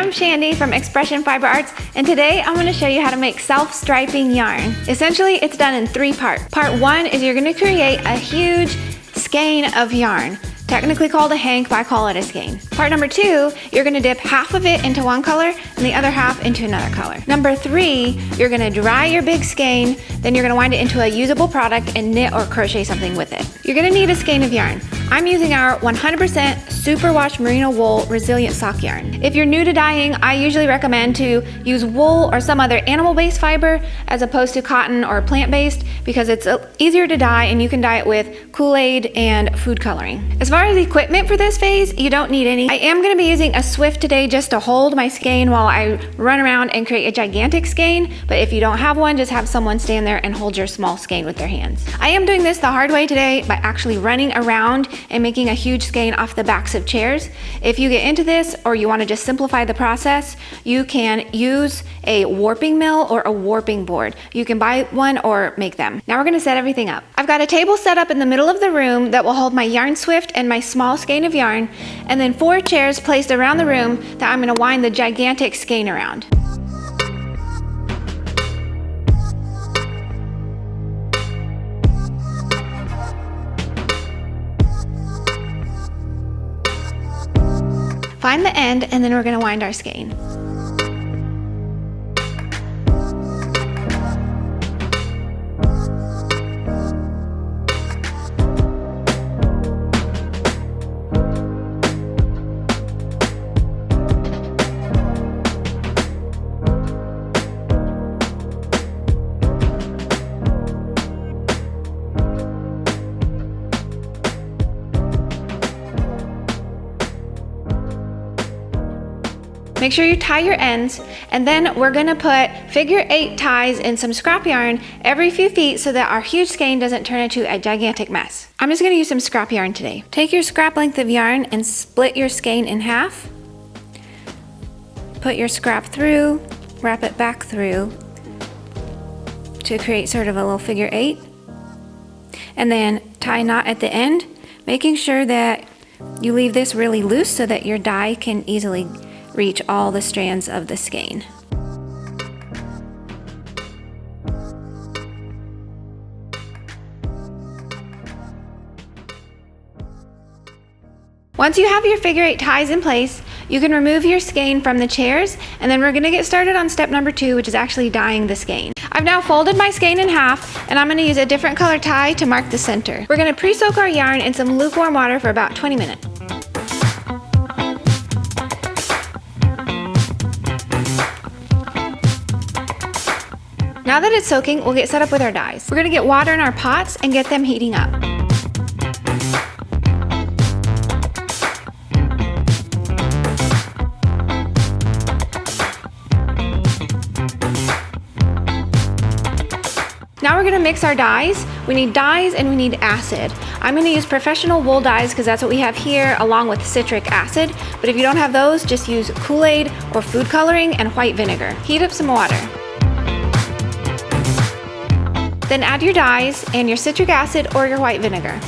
I'm Chandi from Expression Fiber Arts, and today I'm going to show you how to make self-striping yarn. Essentially, it's done in 3 parts. Part 1 is you're going to create a huge skein of yarn. Technically called a hank, but I call it a skein. Part number 2, you're gonna dip half of it into one color and the other half into another color. Number 3, you're gonna dry your big skein, then you're gonna wind it into a usable product and knit or crochet something with it. You're gonna need a skein of yarn. I'm using our 100% superwash merino wool resilient sock yarn. If you're new to dyeing, I usually recommend to use wool or some other animal-based fiber as opposed to cotton or plant-based because it's easier to dye and you can dye it with Kool-Aid and food coloring. As far as equipment for this phase, you don't need any. I am going to be using a Swift today just to hold my skein while I run around and create a gigantic skein, but if you don't have one, just have someone stand there and hold your small skein with their hands. I am doing this the hard way today by actually running around and making a huge skein off the backs of chairs. If you get into this or you want to just simplify the process, you can use a warping mill or a warping board. You can buy one or make them. Now we're going to set everything up. I've got a table set up in the middle of the room that will hold my yarn Swift and my small skein of yarn, and then 4 chairs placed around the room that I'm going to wind the gigantic skein around. Find the end, and then we're going to wind our skein. Make sure you tie your ends, and then we're gonna put figure 8 ties in some scrap yarn every few feet so that our huge skein doesn't turn into a gigantic mess. I'm just gonna use some scrap yarn today. Take your scrap length of yarn and split your skein in half. Put your scrap through, wrap it back through to create sort of a little figure 8. And then tie a knot at the end, making sure that you leave this really loose so that your dye can easily reach all the strands of the skein. Once you have your figure 8 ties in place, you can remove your skein from the chairs, and then we're going to get started on step number 2, which is actually dyeing the skein. I've now folded my skein in half, and I'm going to use a different color tie to mark the center. We're going to pre-soak our yarn in some lukewarm water for about 20 minutes. Now that it's soaking, we'll get set up with our dyes. We're gonna get water in our pots and get them heating up. Now we're gonna mix our dyes. We need dyes and we need acid. I'm gonna use professional wool dyes because that's what we have here, along with citric acid. But if you don't have those, just use Kool-Aid or food coloring and white vinegar. Heat up some water. Then add your dyes and your citric acid or your white vinegar.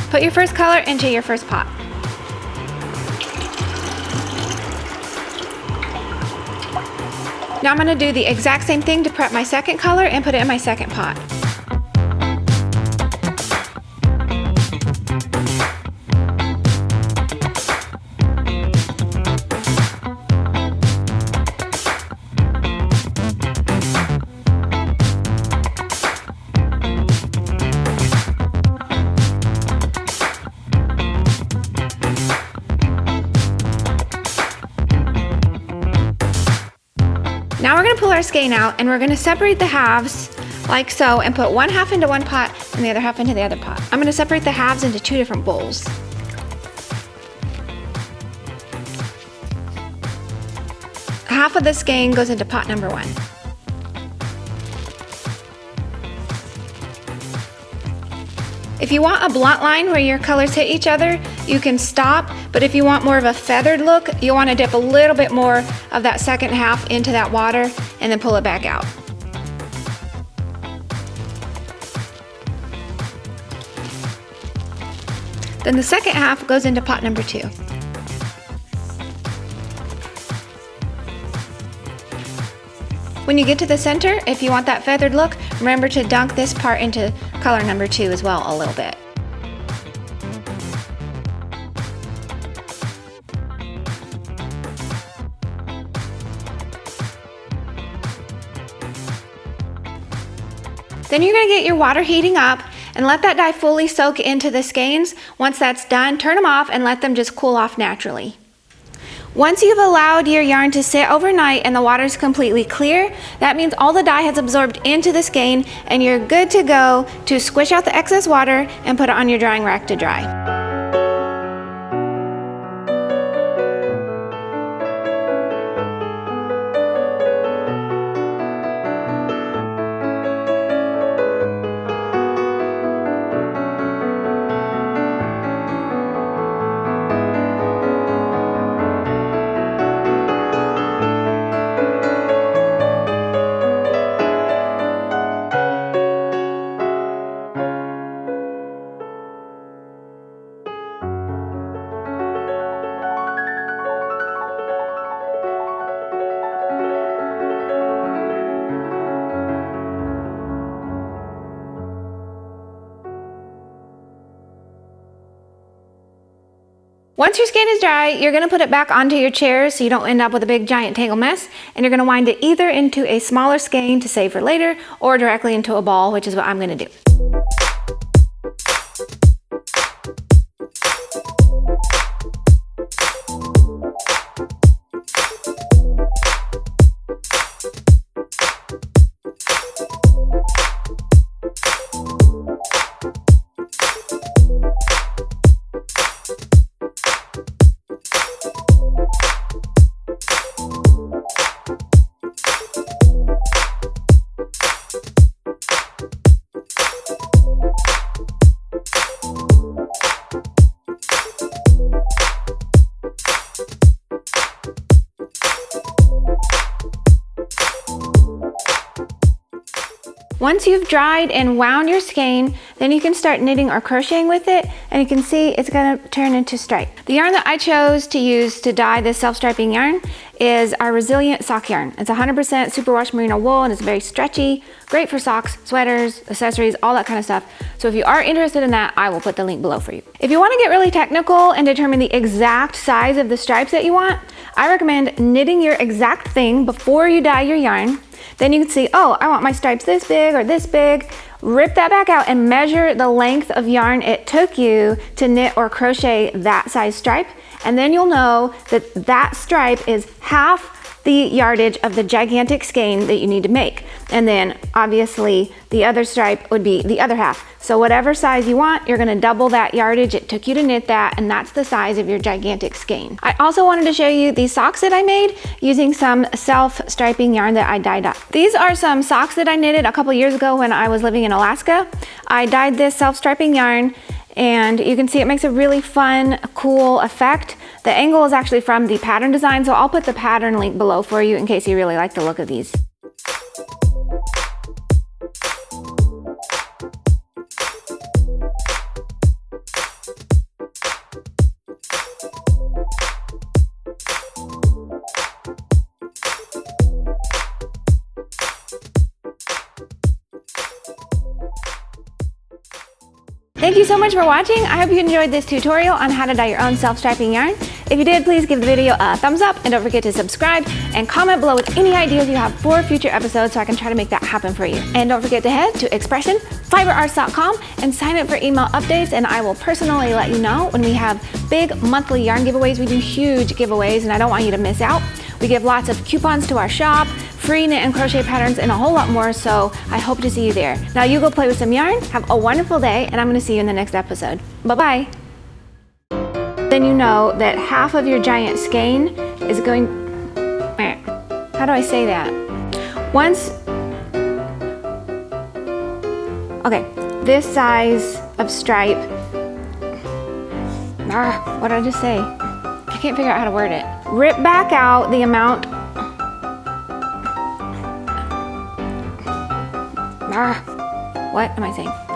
Put your first color into your first pot. Now I'm going to do the exact same thing to prep my second color and put it in my second pot. Now we're going to pull our skein out and we're going to separate the halves like so and put one half into one pot and the other half into the other pot. I'm going to separate the halves into 2 different bowls. Half of the skein goes into pot number 1. If you want a blunt line where your colors hit each other, you can stop, but if you want more of a feathered look, you'll want to dip a little bit more of that second half into that water and then pull it back out. Then the second half goes into pot number 2. When you get to the center, if you want that feathered look, remember to dunk this part into color number 2 as well a little bit. Then you're going to get your water heating up and let that dye fully soak into the skeins. Once that's done, turn them off and let them just cool off naturally. Once you've allowed your yarn to sit overnight and the water is completely clear, that means all the dye has absorbed into the skein and you're good to go to squish out the excess water and put it on your drying rack to dry. Once your skein is dry, you're going to put it back onto your chair so you don't end up with a big giant tangle mess, and you're going to wind it either into a smaller skein to save for later or directly into a ball, which is what I'm going to do. Once you've dried and wound your skein, then you can start knitting or crocheting with it, and you can see it's going to turn into stripe. The yarn that I chose to use to dye this self-striping yarn is our Resilient sock yarn. It's 100% superwash merino wool and it's very stretchy, great for socks, sweaters, accessories, all that kind of stuff. So if you are interested in that, I will put the link below for you. If you want to get really technical and determine the exact size of the stripes that you want, I recommend knitting your exact thing before you dye your yarn. Then you can see, oh, I want my stripes this big or this big. Rip that back out and measure the length of yarn it took you to knit or crochet that size stripe. And then you'll know that that stripe is half the yardage of the gigantic skein that you need to make. And then obviously the other stripe would be the other half. So whatever size you want, you're gonna double that yardage it took you to knit that, and that's the size of your gigantic skein. I also wanted to show you these socks that I made using some self-striping yarn that I dyed up. These are some socks that I knitted a couple years ago when I was living in Alaska. I dyed this self-striping yarn, and you can see it makes a really fun, cool effect. The angle is actually from the pattern design, so I'll put the pattern link below for you in case you really like the look of these. Thank you so much for watching. I hope you enjoyed this tutorial on how to dye your own self-striping yarn. If you did, please give the video a thumbs up and don't forget to subscribe and comment below with any ideas you have for future episodes so I can try to make that happen for you. And don't forget to head to expressionfiberarts.com and sign up for email updates, and I will personally let you know when we have big monthly yarn giveaways. We do huge giveaways and I don't want you to miss out. We give lots of coupons to our shop, free knit and crochet patterns, and a whole lot more, so I hope to see you there. Now you go play with some yarn, have a wonderful day, and I'm gonna see you in the next episode. Bye-bye. Then you know that half of your giant skein is going, how do I say that? Okay, this size of stripe, What did I just say? I can't figure out how to word it. Rip back out the amount. What am I saying?